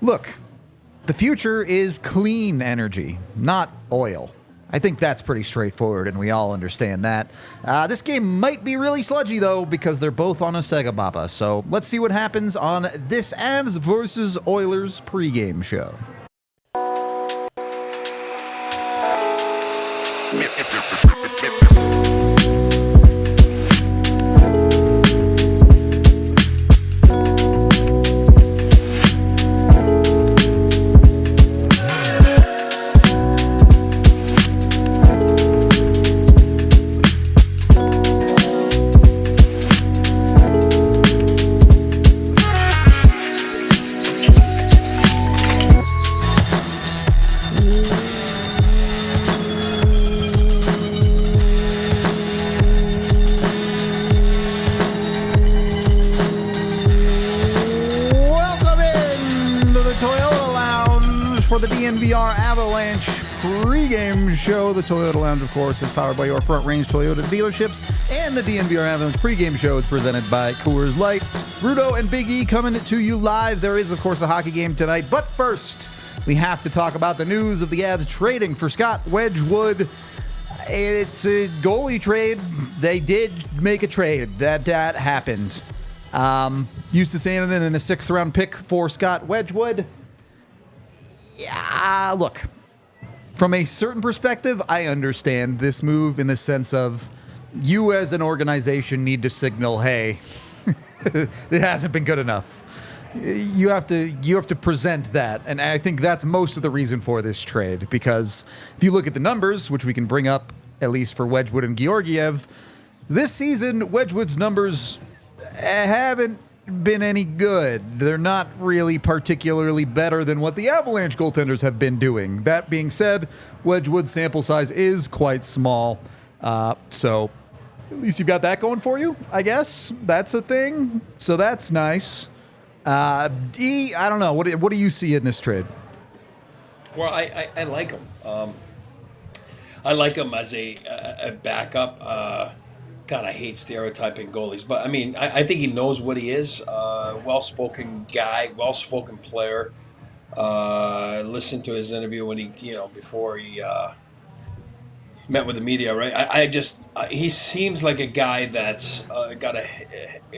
Look, the future is clean energy, not oil. I think that's pretty straightforward, and we all understand that. This game might be really sludgy, though, because they're both on a Sega Baba. So let's see what happens on this Avs versus Oilers pregame show. For the DNVR Avalanche pregame show. The Toyota Lounge, of course, is powered by your Front Range Toyota dealerships, and the DNVR Avalanche pregame show is presented by Coors Light. Rudo and Big E coming to you live. There is, of course, a hockey game tonight, but first, we have to talk about the news of the Avs trading for Scott Wedgwood. It's a goalie trade. They did make a trade. That happened. Used to saying it in a 6th-round pick for Scott Wedgwood. Yeah, look, from a certain perspective, I understand this move in the sense of you as an organization need to signal, hey, it hasn't been good enough. You have to present that, and I think that's most of the reason for this trade, because if you look at the numbers, which we can bring up at least for Wedgwood and Georgiev, this season Wedgwood's numbers haven't been any good. They're not really particularly better than what the Avalanche goaltenders have been doing. That being said, Wedgwood's sample size is quite small, so at least you've got that going for you, I guess. That's a thing, so that's nice. I don't know. What do you see in this trade? Well, I like him. I like him as a backup. God, I hate stereotyping goalies, but I mean, I think he knows what he is. Well-spoken guy, well-spoken player. Listened to his interview when before he met with the media, right? He seems like a guy that's got a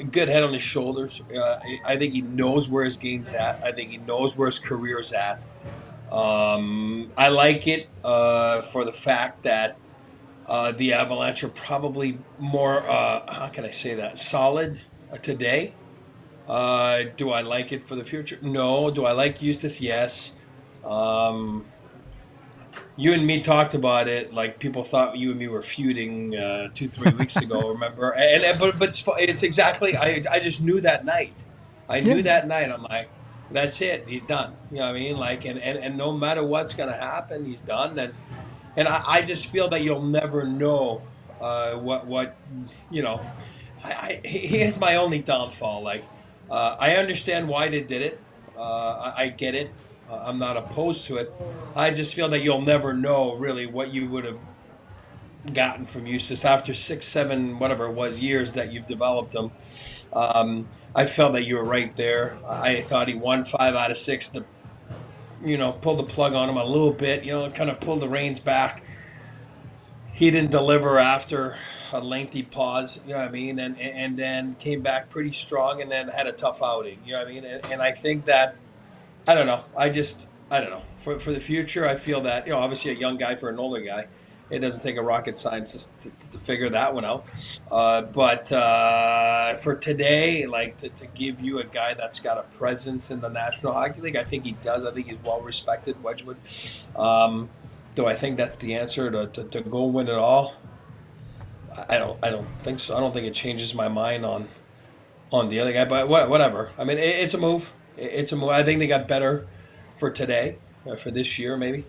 good head on his shoulders. I think he knows where his game's at. I think he knows where his career's at. I like it for the fact that the Avalanche are probably more, how can I say that, solid today. Do I like it for the future? No. Do I like Eustace? Yes. You and me talked about it. Like, people thought you and me were feuding 2-3 weeks ago. Remember? But it's exactly. I just knew that night. Knew that night. I'm like, that's it. He's done. You know what I mean? Like, and no matter what's gonna happen, he's done. And I just feel that you'll never know what you know. Here's my only downfall. Like, I understand why they did it. I get it. I'm not opposed to it. I just feel that you'll never know really what you would have gotten from Eustace after 6, 7, whatever it was, years that you've developed him. I felt that you were right there. I thought he won 5 out of 6 to, pull the plug on him a little bit, kind of pull the reins back. He didn't deliver after a lengthy pause, you know what I mean, and then came back pretty strong and then had a tough outing, you know what I mean, and I think that, I don't know, I don't know, for the future, I feel that, obviously a young guy for an older guy, it doesn't take a rocket scientist to figure that one out, but for today, like, to give you a guy that's got a presence in the National Hockey League, I think he does. I think he's well respected, Wedgwood. Do I think that's the answer to go win it all? I don't think so. I don't think it changes my mind on the other guy, but whatever. I mean, it's a move. It's a move. I think they got better for today, for this year maybe.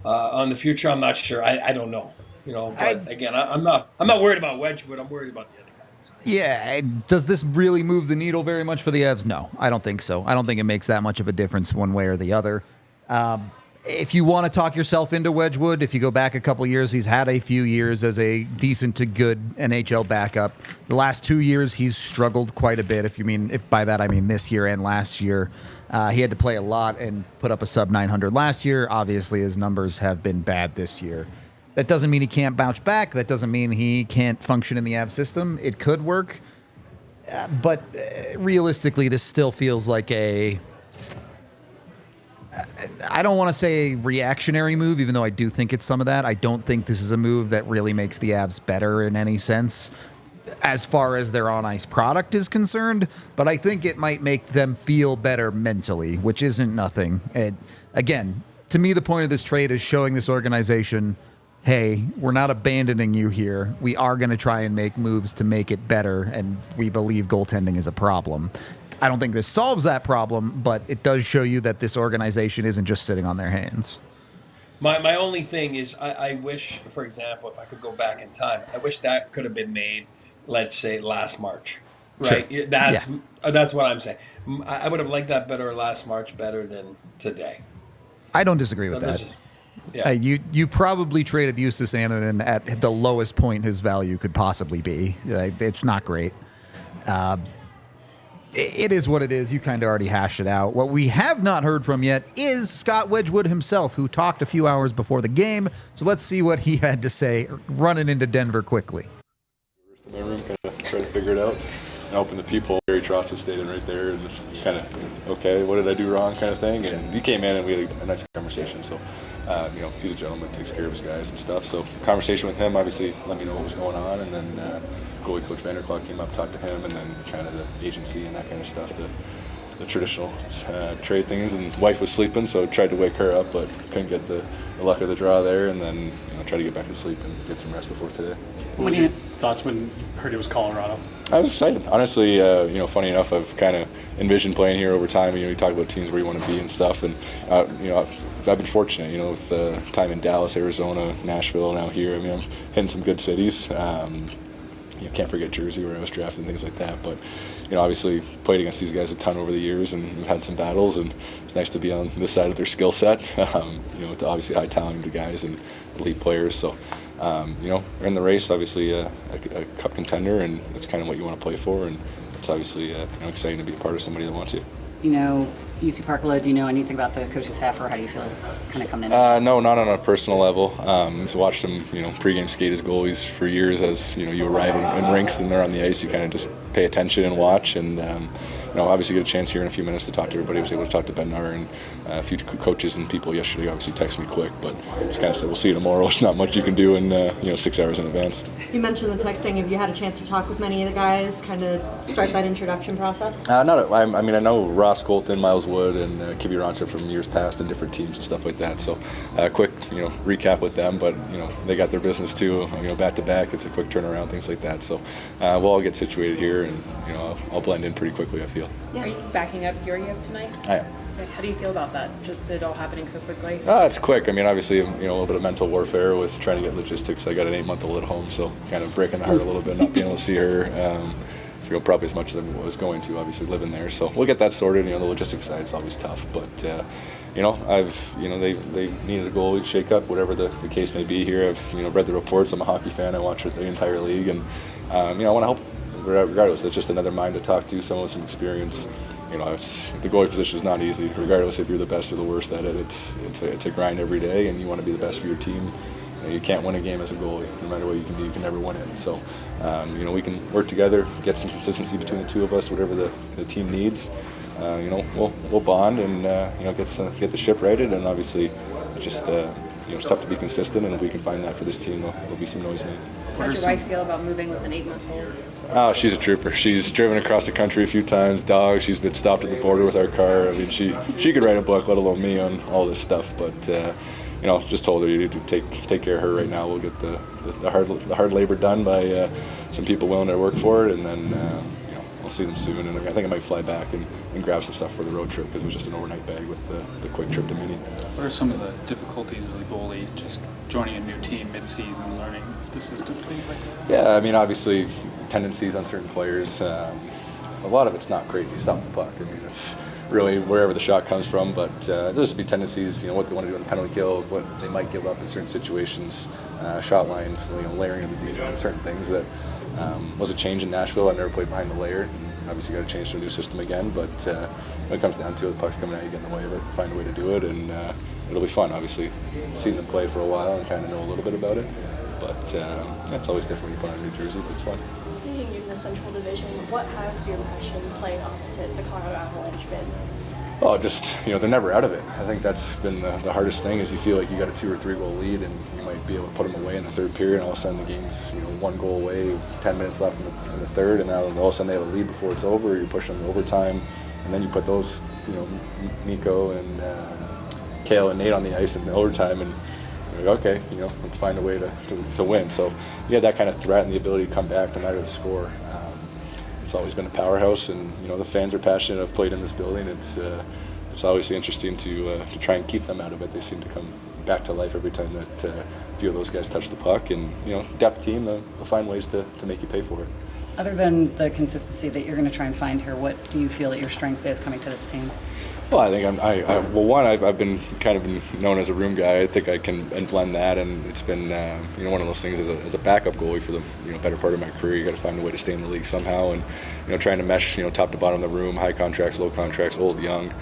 On the future, I'm not sure. I don't know. But again, I'm not worried about Wedgwood. I'm worried about the other guys. Yeah. Does this really move the needle very much for the Avs? No, I don't think so. I don't think it makes that much of a difference one way or the other. if you want to talk yourself into Wedgwood, if you go back a couple years, he's had a few years as a decent to good NHL backup. The last 2 years, he's struggled quite a bit. If by that I mean this year and last year, he had to play a lot and put up a sub 900 last year. Obviously, his numbers have been bad this year. That doesn't mean he can't bounce back. That doesn't mean he can't function in the Avs system. It could work, but realistically, this still feels like I don't want to say a reactionary move, even though I do think it's some of that. I don't think this is a move that really makes the Avs better in any sense as far as their on-ice product is concerned, but I think it might make them feel better mentally, which isn't nothing. Again, to me, the point of this trade is showing this organization, hey, we're not abandoning you here. We are going to try and make moves to make it better, and we believe goaltending is a problem. I don't think this solves that problem, but it does show you that this organization isn't just sitting on their hands. My only thing is I wish, for example, if I could go back in time, I wish that could have been made, let's say, last March. Right? Sure. That's what I'm saying. I would have liked that better last March better than today. I don't disagree with that. Yeah. You probably traded Justus Annunen at the lowest point his value could possibly be. It's not great. It is what it is. You kind of already hashed it out. What we have not heard from yet is Scott Wedgwood himself, who talked a few hours before the game. So let's see what he had to say running into Denver quickly. In my room, kind of trying to figure it out. I opened the peephole. Barry Trotz was standing right there, and kind of, okay, what did I do wrong, kind of thing. And he came in, and we had a nice conversation. So, he's a gentleman, takes care of his guys and stuff. So, conversation with him, obviously, let me know what was going on, and then goalie coach Vanderklok came up, talked to him, and then kind of the agency and that kind of stuff, the traditional trade things. And wife was sleeping, so tried to wake her up, but couldn't get the luck of the draw there, and then try to get back to sleep and get some rest before today. What were your thoughts when you heard it was Colorado? I was excited. Honestly, funny enough, I've kind of envisioned playing here over time. You talk about teams where you want to be and stuff, and I've been fortunate, with the time in Dallas, Arizona, Nashville, now here. I'm hitting some good cities. Can't forget Jersey, where I was drafted and things like that. But obviously played against these guys a ton over the years, and we've had some battles, and it's nice to be on this side of their skill set. With obviously high talented guys and elite players. So, we're in the race, obviously a cup contender, and that's kind of what you want to play for. And it's obviously exciting to be a part of somebody that wants you. Do you know UC Parkland? Do you know anything about the coaching staff, or how do you feel kind of coming in? No, not on a personal level. I've watched them, pregame skate as goalies for years. As you arrive in rinks and they're on the ice, you kind of just pay attention and watch. And obviously get a chance here in a few minutes to talk to everybody. I was able to talk to Ben Nahr and a few coaches and people yesterday. Obviously texted me quick, but just kind of said we'll see you tomorrow. It's not much you can do in 6 hours in advance. You mentioned the texting. Have you had a chance to talk with many of the guys, kind of start that introduction process? I know Ross Colton, Miles Wood, and Kivi Rancha from years past and different teams and stuff like that. So quick recap with them, but they got their business too. Back to back, it's a quick turnaround, things like that. So we'll all get situated here, and I'll blend in pretty quickly, I feel. Are you backing up Georgiev tonight? I am. How do you feel about that? Just it all happening so quickly? It's quick. Obviously, a little bit of mental warfare with trying to get logistics. I got an 8-month-old at home, so kind of breaking the heart a little bit, not being able to see her. Probably as much as I was going to, obviously living there. So we'll get that sorted. The logistics side is always tough, but they needed a goalie shake-up, whatever the case may be here. I've read the reports. I'm a hockey fan. I watch the entire league, and I want to help. Regardless, it's just another mind to talk to, someone with some experience. The goalie position is not easy. Regardless if you're the best or the worst at it, it's a grind every day, and you want to be the best for your team. You can't win a game as a goalie. No matter what you can do, you can never win it. So, we can work together, get some consistency between the two of us, whatever the team needs. We'll bond and get the ship righted. And obviously, it's tough to be consistent. And if we can find that for this team, there'll be some noise made. How does your wife feel about moving with an 8-month-old? Oh, she's a trooper. She's driven across the country a few times. Dog. She's been stopped at the border with our car. She could write a book, let alone me, on all this stuff. But just told her you need to take care of her right now. We'll get the hard labor done by some people willing to work for it, and then I'll see them soon. And I think I might fly back and grab some stuff for the road trip, because it was just an overnight bag with the quick trip to Mini. What are some of the difficulties as a goalie, just joining a new team mid-season, learning the system, things like that? Yeah, obviously tendencies on certain players. A lot of it's not crazy. Stop the puck. really wherever the shot comes from. But there'll just be tendencies, what they want to do in the penalty kill, what they might give up in certain situations, shot lines, layering of the D zone, certain things that was a change in Nashville. I've never played behind the layer. Obviously, got to change to a new system again. But when it comes down to it, the puck's coming at you, get in the way of it, find a way to do it, and it'll be fun. Obviously, seeing them play for a while and kind of know a little bit about it. But it's always different when you play on New Jersey, but it's fun. Being in the Central Division, what has your impression playing opposite the Colorado Avalanche been? Oh, just, they're never out of it. I think that's been the hardest thing is you feel like you got a 2 or 3 goal lead and you might be able to put them away in the third period, and all of a sudden the game's 1 goal away, 10 minutes left in the third, and now all of a sudden they have a lead before it's over. You push them to overtime, and then you put those, Nico and Kale and Nate on the ice in the overtime, and you're like, okay, let's find a way to win. So you have that kind of threat and the ability to come back no matter the score. It's always been a powerhouse, and the fans are passionate. I've played in this building. It's obviously interesting to try and keep them out of it. They seem to come back to life every time that a few of those guys touch the puck. And depth team, they'll find ways to make you pay for it. Other than the consistency that you're going to try and find here, what do you feel that your strength is coming to this team? Well, I think I've been kind of known as a room guy. I think I can blend that, and it's been one of those things as a backup goalie for the better part of my career. You got to find a way to stay in the league somehow, and trying to mesh top to bottom of the room, high contracts, low contracts, old, young.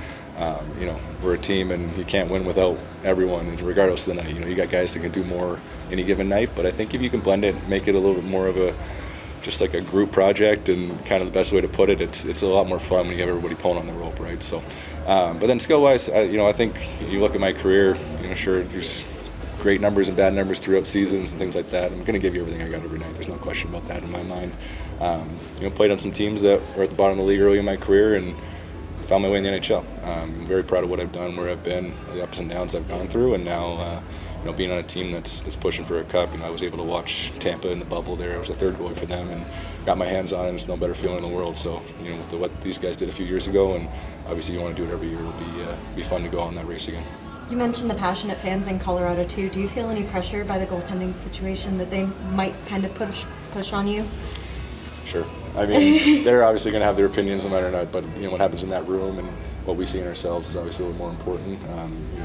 We're a team, and you can't win without everyone. And regardless of the night, you got guys that can do more any given night. But I think if you can blend it, make it a little bit more of just like a group project, and kind of the best way to put it, it's a lot more fun when you have everybody pulling on the rope, right? So, but then skill-wise, I think you look at my career, sure, there's great numbers and bad numbers throughout seasons and things like that. I'm going to give you everything I got every night. There's no question about that in my mind. Played on some teams that were at the bottom of the league early in my career and found my way in the NHL. I'm very proud of what I've done, where I've been, the ups and downs I've gone through, and now being on a team that's pushing for a cup. I was able to watch Tampa in the bubble there. I was the third goalie for them and got my hands on it, and it's no better feeling in the world. So, with what these guys did a few years ago, and obviously you want to do it every year, it'll be fun to go on that race again. You mentioned the passionate fans in Colorado too. Do you feel any pressure by the goaltending situation that they might kind of push on you? Sure. They're obviously going to have their opinions no matter what, but what happens in that room and what we see in ourselves is obviously a little more important.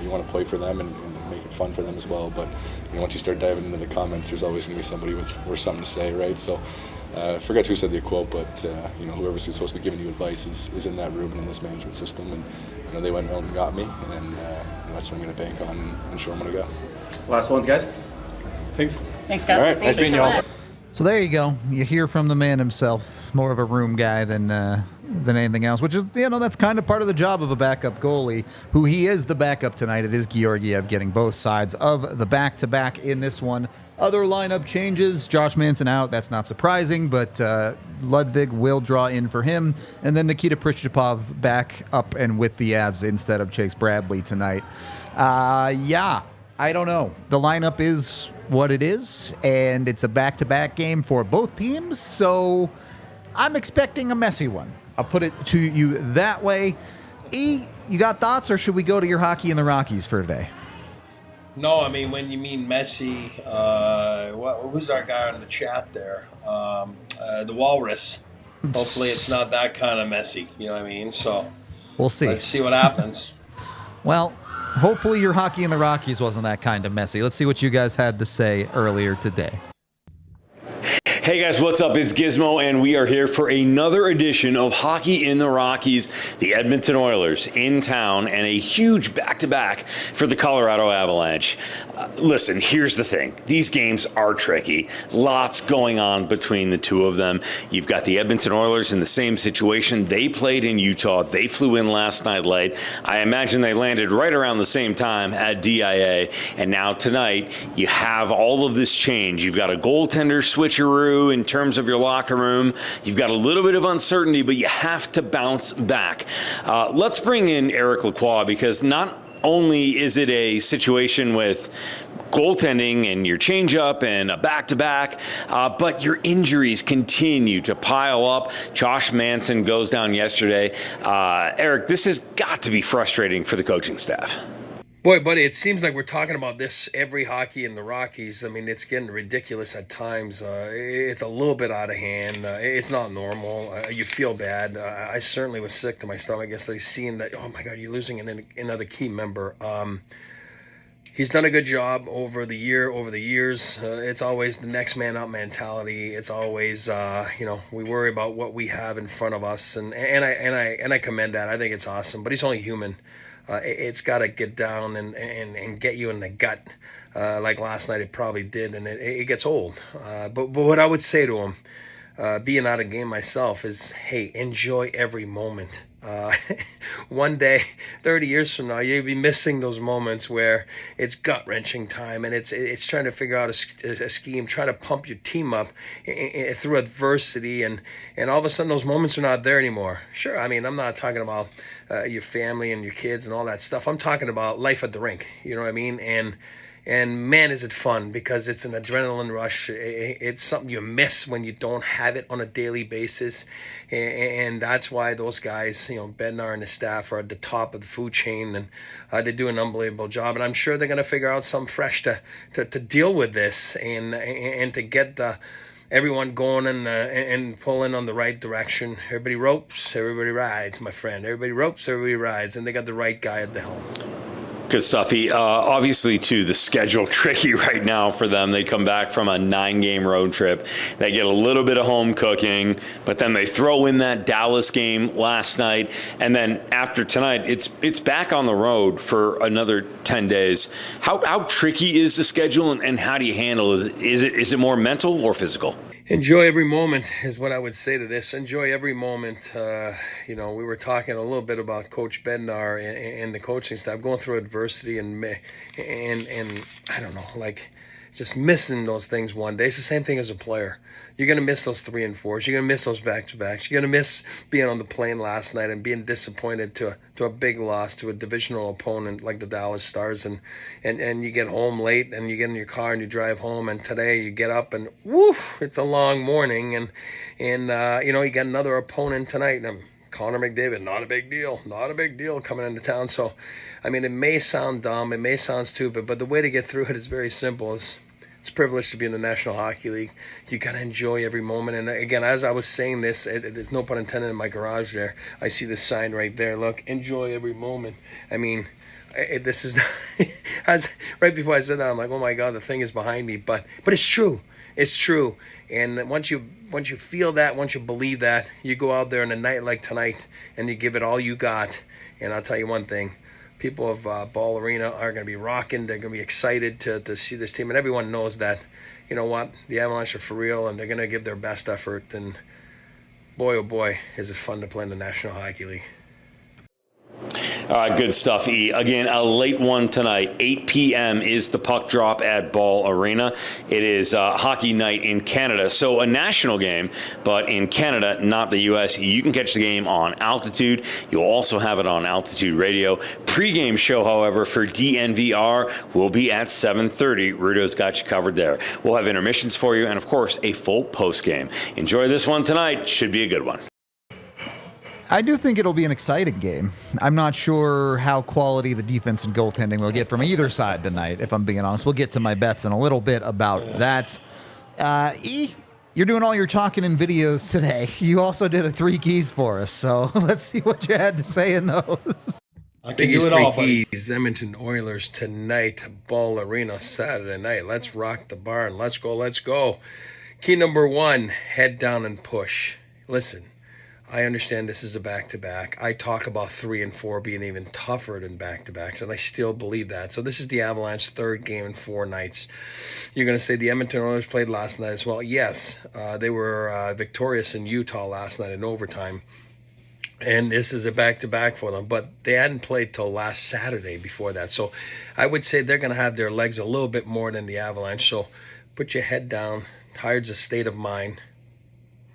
You want to play for them and make it fun for them as well, but once you start diving into the comments, there's always going to be somebody with something to say, right? So forget who said the quote, but whoever's supposed to be giving you advice is in that room and in this management system, and they went out and got me, and that's what I'm going to bank on and show them what I got. Last ones, guys. Thanks. Thanks, guys. All right, nice meeting you all. So there you go. You hear from the man himself, more of a room guy than anything else, which is, that's kind of part of the job of a backup goalie, who he is the backup tonight. It is Georgiev getting both sides of the back-to-back in this one. Other lineup changes, Josh Manson out, that's not surprising, but Ludwig will draw in for him, and then Nikita Prichapov back up and with the Avs instead of Chase Bradley tonight. I don't know. The lineup is what it is, and it's a back-to-back game for both teams, so I'm expecting a messy one. I'll put it to you that way. E, you got thoughts, or should we go to your hockey in the Rockies for today? No, when you mean messy, who's our guy on the chat there? The Walrus. Hopefully it's not that kind of messy, you know what I mean? So we'll see. Let's see what happens. Well, hopefully your hockey in the Rockies wasn't that kind of messy. Let's see what you guys had to say earlier today. Hey guys, what's up? It's Gizmo, and we are here for another edition of Hockey in the Rockies. The Edmonton Oilers in town, and a huge back-to-back for the Colorado Avalanche. Listen, here's the thing. These games are tricky. Lots going on between the two of them. You've got the Edmonton Oilers in the same situation. They played in Utah. They flew in last night late. I imagine they landed right around the same time at DIA. And now tonight, you have all of this change. You've got a goaltender switcheroo in terms of your locker room. You've got a little bit of uncertainty, but you have to bounce back. Let's bring in Eric Lacroix, because not only is it a situation with goaltending and your changeup and a back-to-back, but your injuries continue to pile up. Josh Manson goes down yesterday. Eric, this has got to be frustrating for the coaching staff. Boy, buddy, it seems like we're talking about this every hockey in the Rockies. I mean, it's getting ridiculous at times. It's a little bit out of hand. It's not normal. You feel bad. I certainly was sick to my stomach yesterday seeing that, oh my God, you're losing another key member. He's done a good job over the years. It's always the next man up mentality. It's always, we worry about what we have in front of us. And I commend that. I think it's awesome, but he's only human. It's got to get down and get you in the gut, like last night it probably did, and it gets old. But what I would say to him, being out of game myself, is, hey, enjoy every moment. One day, 30 years from now, you'll be missing those moments where it's gut-wrenching time, and it's trying to figure out a scheme, try to pump your team up through adversity, and all of a sudden those moments are not there anymore. Sure, I mean, I'm not talking about your family and your kids and all that stuff. I'm talking about life at the rink, you know what I mean? And man, is it fun, because it's an adrenaline rush. It's something you miss when you don't have it on a daily basis. And that's why those guys, Bednar and his staff, are at the top of the food chain, and they do an unbelievable job. And I'm sure they're going to figure out something fresh to deal with this and to get everyone going and pulling on the right direction. Everybody ropes, everybody rides, my friend. Everybody ropes, everybody rides, and they got the right guy at the helm. Good stuff. Obviously, too, the schedule tricky right now for them. They come back from a 9-game road trip. They get a little bit of home cooking, but then they throw in that Dallas game last night, and then after tonight, it's back on the road for another 10 days. How tricky is the schedule, and how do you handle it? Is it more mental or physical? Enjoy every moment is what I would say to this. Enjoy every moment. We were talking a little bit about Coach Bednar and the coaching staff going through adversity and I don't know, like just missing those things one day. It's the same thing as a player. You're going to miss those 3 and 4s. You're going to miss those back-to-backs. You're going to miss being on the plane last night and being disappointed to a big loss to a divisional opponent like the Dallas Stars. And you get home late and you get in your car and you drive home. And today you get up and, woof, it's a long morning. And you get another opponent tonight. And Connor McDavid, not a big deal coming into town. So, I mean, it may sound dumb. It may sound stupid. But the way to get through it is very simple. It's a privilege to be in the National Hockey League. You got to enjoy every moment. And again, as I was saying this, there's no pun intended in my garage there. I see the sign right there. Look, enjoy every moment. I mean, this is right before I said that, I'm like, oh my God, the thing is behind me. But it's true. It's true. And once you feel that, once you believe that, you go out there on a night like tonight and you give it all you got. And I'll tell you one thing. People of Ball Arena are going to be rocking. They're going to be excited to see this team. And everyone knows that, you know what, the Avalanche are for real, and they're going to give their best effort. And boy, oh boy, is it fun to play in the National Hockey League. Good stuff, E. Again, a late one tonight. 8 p.m. is the puck drop at Ball Arena. It is hockey night in Canada, so a national game, but in Canada, not the U.S. You can catch the game on Altitude. You'll also have it on Altitude Radio. Pre-game show, however, for DNVR will be at 7:30. Rudo's got you covered there. We'll have intermissions for you and, of course, a full post-game. Enjoy this one tonight. Should be a good one. I do think it'll be an exciting game. I'm not sure how quality the defense and goaltending will get from either side tonight, if I'm being honest. We'll get to my bets in a little bit about that. E, you're doing all your talking in videos today. You also did a 3 keys for us, so let's see what you had to say in those. I can do it all, buddy. Edmonton Oilers tonight, Ball Arena, Saturday night. Let's rock the barn. Let's go. Key number 1, head down and push. Listen. I understand this is a back-to-back. I talk about 3 and 4 being even tougher than back-to-backs, and I still believe that. So this is the Avalanche 3rd game in 4 nights. You're going to say the Edmonton Oilers played last night as well. Yes, they were victorious in Utah last night in overtime, and this is a back-to-back for them. But they hadn't played till last Saturday before that. So I would say they're going to have their legs a little bit more than the Avalanche. So put your head down. Tired's a state of mind.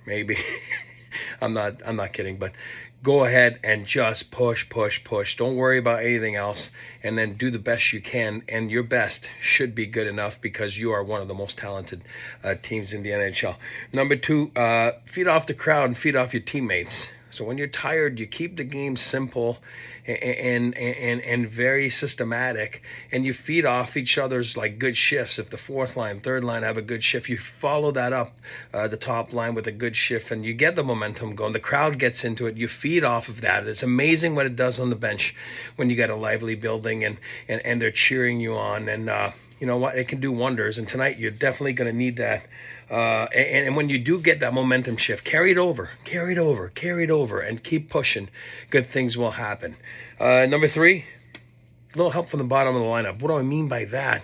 Maybe. I'm not kidding, but go ahead and just push. Don't worry about anything else, and then do the best you can, and your best should be good enough because you are one of the most talented teams in the NHL. Number 2, feed off the crowd and feed off your teammates. So when you're tired, you keep the game simple and very systematic, and you feed off each other's like good shifts. If the fourth line, third line have a good shift, you follow that up the top line with a good shift, and you get the momentum going. The crowd gets into it. You feed off of that. It's amazing what it does on the bench when you got a lively building and they're cheering you on. And you know what? It can do wonders. And tonight, you're definitely going to need that. And when you do get that momentum shift, carry it over, and keep pushing. Good things will happen. Number 3, a little help from the bottom of the lineup. What do I mean by that?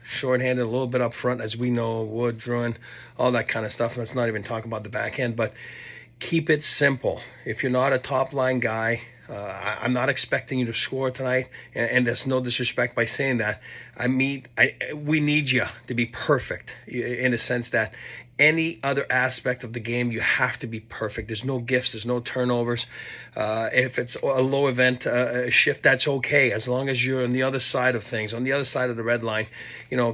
Shorthanded a little bit up front, as we know, Wood, Druin, all that kind of stuff. Let's not even talk about the back end, but keep it simple. If you're not a top line guy, I'm not expecting you to score tonight, and there's no disrespect by saying that. We need you to be perfect in a sense that any other aspect of the game, you have to be perfect. There's no gifts, there's no turnovers. If it's a low event shift, that's okay, as long as you're on the other side of things, on the other side of the red line.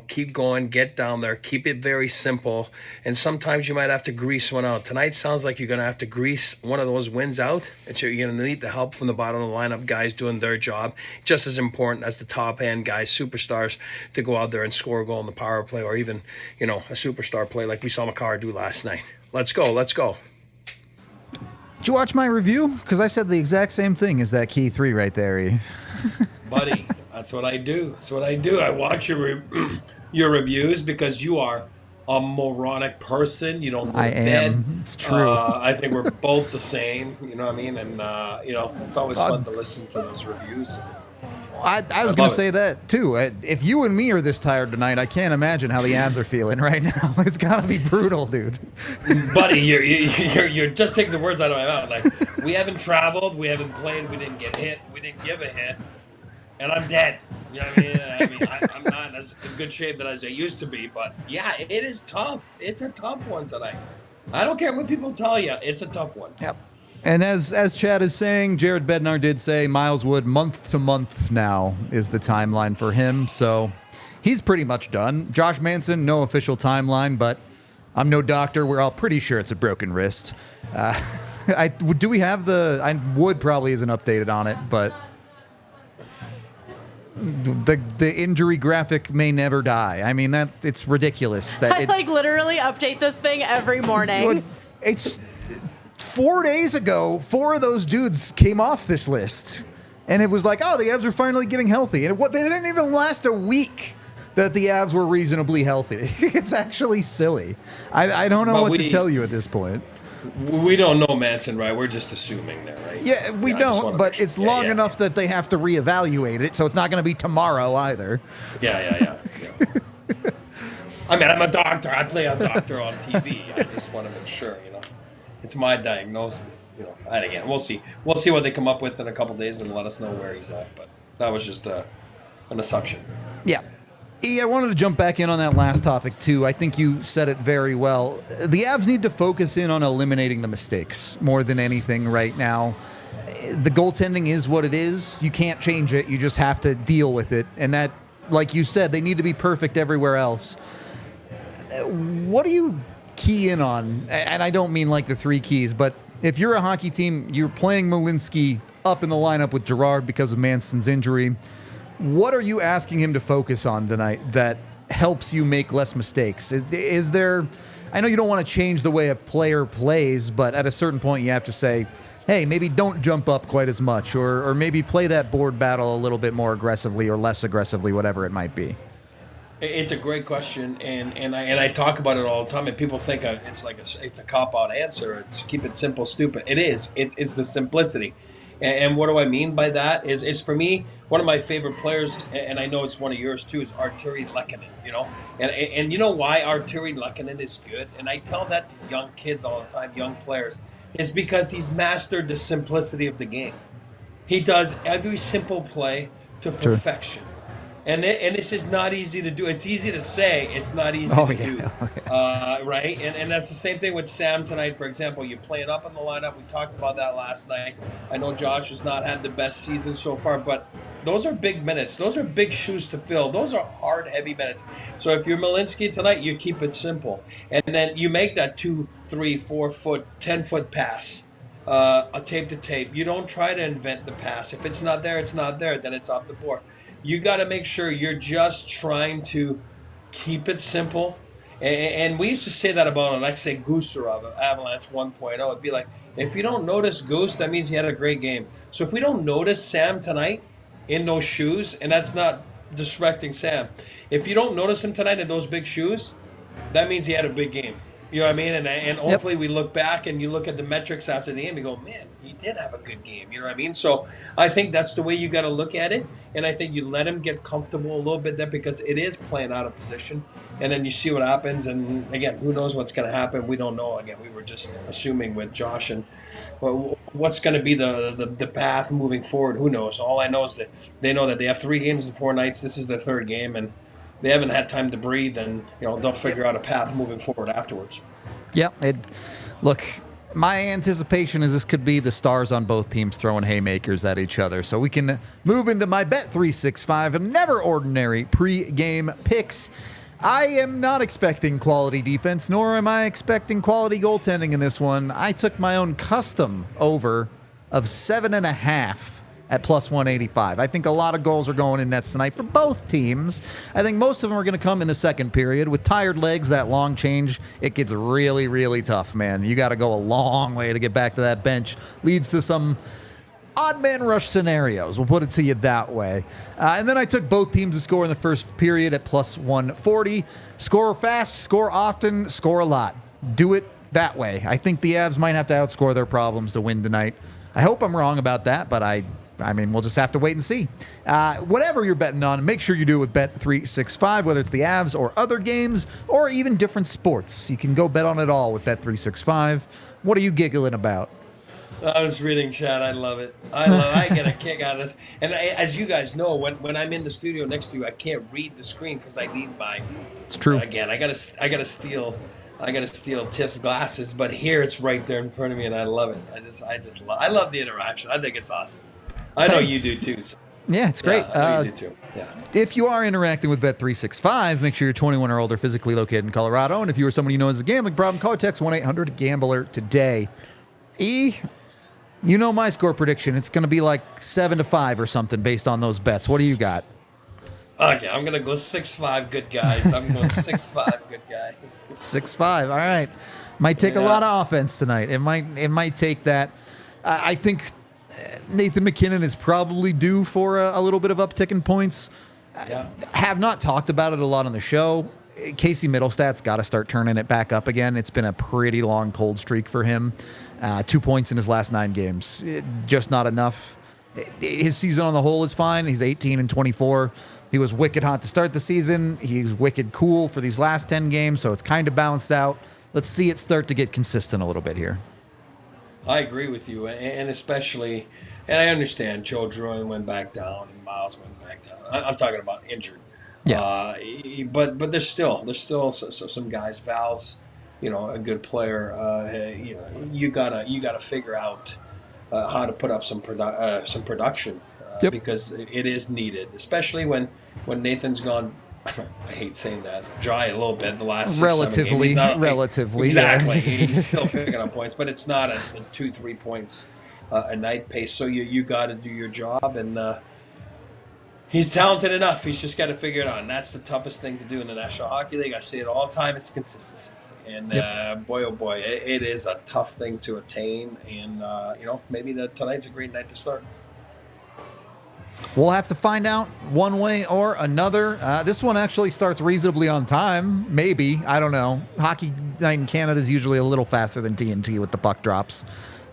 Keep going, get down there, keep it very simple, and sometimes you might have to grease one out. Tonight sounds like you're going to have to grease one of those wins out, and so you're going to need the help from the bottom of the lineup, guys doing their job, just as important as the top end guys, superstars, to go out there and score a goal in the power play, or even, a superstar play like we saw McCarr do last night. Let's go. Did you watch my review? Because I said the exact same thing as that key 3 right there, E. Buddy, that's what I do. I watch your reviews because you are a moronic person. You don't go to bed. It's true. I think we're both the same. You know what I mean? And, it's always fun to listen to those reviews. I was going to say that, too. If you and me are this tired tonight, I can't imagine how the Avs are feeling right now. It's got to be brutal, dude. Buddy, you're just taking the words out of my mouth. Like, we haven't traveled, we haven't played, we didn't get hit, we didn't give a hit, and I'm dead. You know what I mean? I'm not as in good shape as I used to be, but yeah, it is tough. It's a tough one tonight. I don't care what people tell you. It's a tough one. Yep. And as Chad is saying, Jared Bednar did say Miles Wood month to month now is the timeline for him. So he's pretty much done. Josh Manson, no official timeline, but I'm no doctor. We're all pretty sure it's a broken wrist. Do we have Wood probably isn't updated on it, but the injury graphic may never die. I mean, it's ridiculous. That I literally update this thing every morning. It's 4 days ago, 4 of those dudes came off this list. And it was like, oh, the Avs are finally getting healthy. And they didn't even last a week that the Avs were reasonably healthy. It's actually silly. I don't know what to tell you at this point. We don't know Manson, right? We're just assuming there, right? Yeah, we don't, but it's long enough that they have to reevaluate it, so it's not going to be tomorrow either. Yeah. I mean, I'm a doctor. I play a doctor on TV. I just want to make sure, It's my diagnosis, And again, we'll see. We'll see what they come up with in a couple days and let us know where he's at. But that was just an assumption. Yeah. I wanted to jump back in on that last topic, too. I think you said it very well. The Avs need to focus in on eliminating the mistakes more than anything right now. The goaltending is what it is. You can't change it. You just have to deal with it. And that, like you said, they need to be perfect everywhere else. What do you key in on? And I don't mean like the 3 keys, but if you're a hockey team, you're playing Malinsky up in the lineup with Girard because of Manson's injury. What are you asking him to focus on tonight that helps you make less mistakes? Is there, I know you don't want to change the way a player plays, but at a certain point you have to say, hey, maybe don't jump up quite as much, or maybe play that board battle a little bit more aggressively or less aggressively, whatever it might be. It's a great question, and I talk about it all the time, and people think it's a cop-out answer. It's keep it simple, stupid. It is. It's the simplicity. And what do I mean by that? Is for me, one of my favorite players, and I know it's one of yours too, is Artturi Lehkonen. And you know why Artturi Lehkonen is good? And I tell that to young kids all the time, young players, is because he's mastered the simplicity of the game. He does every simple play to perfection. And this is not easy to do. It's easy to say. It's not easy to do. Right? And that's the same thing with Sam tonight, for example. You're playing up in the lineup. We talked about that last night. I know Josh has not had the best season so far, but those are big minutes. Those are big shoes to fill. Those are hard, heavy minutes. So if you're Malinsky tonight, you keep it simple. And then you make that 2, 3, 4 foot, 10-foot pass. A tape to tape. You don't try to invent the pass. If it's not there, it's not there. Then it's off the board. You got to make sure you're just trying to keep it simple. And we used to say that about, like, say, Gooserov, Avalanche 1.0. It'd be like, if you don't notice Goose, that means he had a great game. So if we don't notice Sam tonight in those shoes, and that's not disrespecting Sam, if you don't notice him tonight in those big shoes, that means he had a big game. You know what I mean? And hopefully we look back and you look at the metrics after the game and go, man, he did have a good game. You know what I mean? So I think that's the way you got to look at it. And I think you let him get comfortable a little bit there because it is playing out of position. And then you see what happens. And, again, who knows what's going to happen? We don't know. Again, we were just assuming with Josh. And what's going to be the path moving forward? Who knows? All I know is that they know that they have 3 games in 4 nights. This is their 3rd game. And they haven't had time to breathe, and they'll figure out a path moving forward afterwards. Yep. Look, my anticipation is this could be the stars on both teams throwing haymakers at each other. So we can move into my Bet365 and never ordinary pre-game picks. I am not expecting quality defense, nor am I expecting quality goaltending in this one. I took my own custom over of 7.5. at plus 185. I think a lot of goals are going in nets tonight for both teams. I think most of them are going to come in the second period. With tired legs, that long change, it gets really, really tough, man. You got to go a long way to get back to that bench. Leads to some odd man rush scenarios. We'll put it to you that way. And then I took both teams to score in the first period at plus 140. Score fast, score often, score a lot. Do it that way. I think the Avs might have to outscore their problems to win tonight. I hope I'm wrong about that, but I mean, we'll just have to wait and see. Whatever you're betting on, make sure you do it with Bet365, whether it's the Avs or other games or even different sports. You can go bet on it all with Bet365. What are you giggling about? I was reading chat. I love it. I get a kick out of this. And as you guys know, when I'm in the studio next to you, I can't read the screen because I need my. It's true. Again, I gotta steal Tiff's glasses, but here it's right there in front of me, and I love it. I love the interaction. I think it's awesome. I know you do too. So. Yeah, it's great. Yeah, I know you do too. Yeah. If you are interacting with Bet365, make sure you're 21 or older, physically located in Colorado. And if you or someone you know has a gambling problem, call or text 1-800-GAMBLER today. You know my score prediction. It's going to be like 7-5 or something based on those bets. What do you got? Okay, I'm going to go 6-5 good guys. I'm going 6-5 good guys. 6-5. All right. Might take a lot of offense tonight. It might take that. I think Nathan Mackinnon is probably due for a little bit of uptick in points. Yeah. Have not talked about it a lot on the show. Casey Middlestat's got to start turning it back up again. It's been a pretty long cold streak for him. 2 points in his last 9 games. Just not enough. His season on the whole is fine. He's 18-24. He was wicked hot to start the season. He's wicked cool for these last 10 games, so it's kind of balanced out. Let's see it start to get consistent a little bit here. I agree with you, and especially, and I understand Joe Drouin went back down and Miles went back down. I'm talking about injured. Yeah. But there's still some guys. Val's, a good player. You gotta figure out how to put up some production because it is needed, especially when Nathan's gone. I hate saying that. Dry a little bit the last 6-7 games. Relatively. Exactly. He's still picking up points, but it's not a 2-3 points a night pace. So you got to do your job, and he's talented enough. He's just got to figure it out, and that's the toughest thing to do in the National Hockey League. I say it all the time. It's consistency, and boy, oh boy, it is a tough thing to attain. And maybe tonight's a great night to start. We'll have to find out one way or another. This one actually starts reasonably on time. Maybe. I don't know. Hockey night in Canada is usually a little faster than TNT with the puck drops.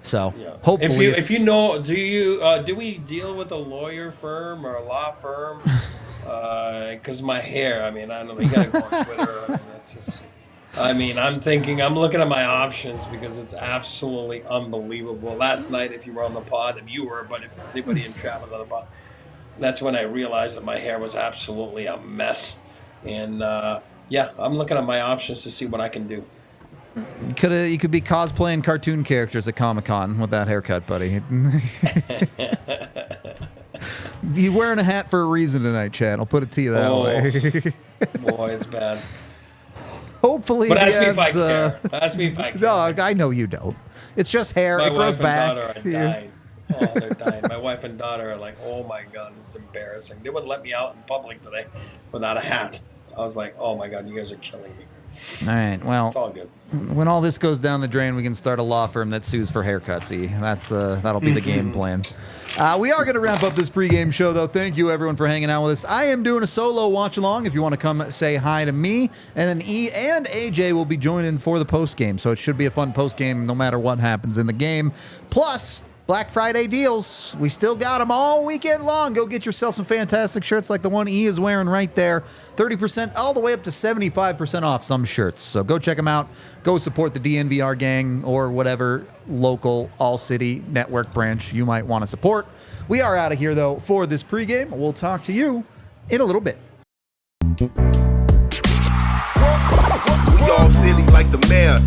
So hopefully if you know, do we deal with a lawyer firm or a law firm? Because my hair, I don't know. You got to go on Twitter. I'm looking at my options because it's absolutely unbelievable. Last night, if you were on the pod, if you were, but if anybody in chat was on the pod, that's when I realized that my hair was absolutely a mess. And yeah, I'm looking at my options to see what I can do. You could be cosplaying cartoon characters at Comic-Con with that haircut, buddy. You're wearing a hat for a reason tonight, Chad. I'll put it to you that way. Boy, it's bad. Hopefully, but ask me if I care. Ask me if I care. No, I know you don't. It's just hair. It grows back. My wife and daughter are dying. Oh, they're dying. My wife and daughter are like, oh my God, this is embarrassing. They wouldn't let me out in public today without a hat. I was like, oh my God, you guys are killing me. All right, well, it's all good. When all this goes down the drain, we can start a law firm that sues for haircuts. That'll be the game plan. We are going to wrap up this pregame show, though. Thank you, everyone, for hanging out with us. I am doing a solo watch-along if you want to come say hi to me. And then E and AJ will be joining for the postgame, so it should be a fun postgame no matter what happens in the game. Plus, Black Friday deals. We still got them all weekend long. Go get yourself some fantastic shirts like the one E is wearing right there. 30% all the way up to 75% off some shirts. So go check them out. Go support the DNVR gang or whatever local All-City network branch you might want to support. We are out of here, though, for this pregame. We'll talk to you in a little bit. We all silly like the mayor.